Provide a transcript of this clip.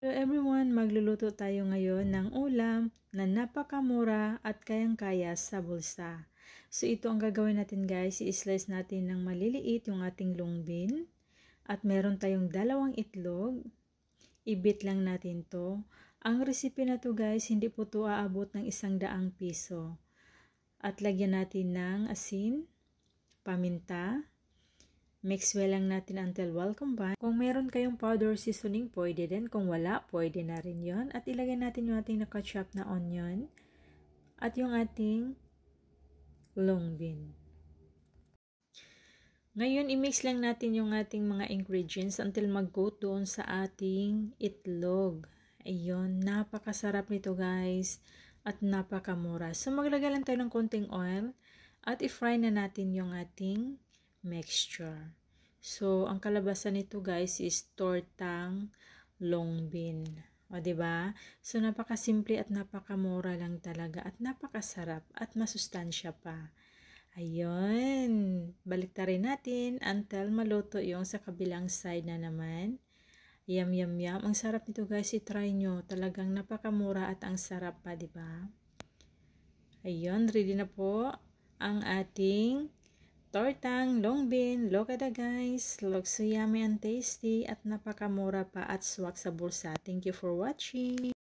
Hello everyone, magluluto tayo ngayon ng ulam na napakamura at kayang-kaya sa bulsa. So ito ang gagawin natin guys, i-slice natin ng maliliit yung ating longbin at meron tayong 2 itlog. I-beat lang natin to. Ang recipe na to guys, hindi po to aabot ng 100 piso. At lagyan natin ng asin, paminta. Mix well lang natin until well combined. Kung meron kayong powder seasoning, pwede din. Kung wala, pwede na rin yon. At ilagay natin yung ating naka-chop na onion at yung ating long bean. Ngayon, i-mix lang natin yung ating mga ingredients until mag-coat doon sa ating itlog. Ayun, napakasarap nito guys at napakamura. So, maglagay lang tayo ng konting oil at i-fry na natin yung ating mixture. So, ang kalabasan nito guys is tortang long bean. O, diba? So, napakasimple at napakamura lang talaga at napakasarap at masustansya pa. Ayun. Baliktarin natin until maluto yung sa kabilang side na naman. Yum, yum, yum. Ang sarap nito guys. I-try nyo. Talagang napakamura at ang sarap pa, diba? Ayun. Ready na po ang ating tortang long bean. Look at that guys. Looks so yummy and tasty at napakamura pa at swak sa bulsa. Thank you for watching.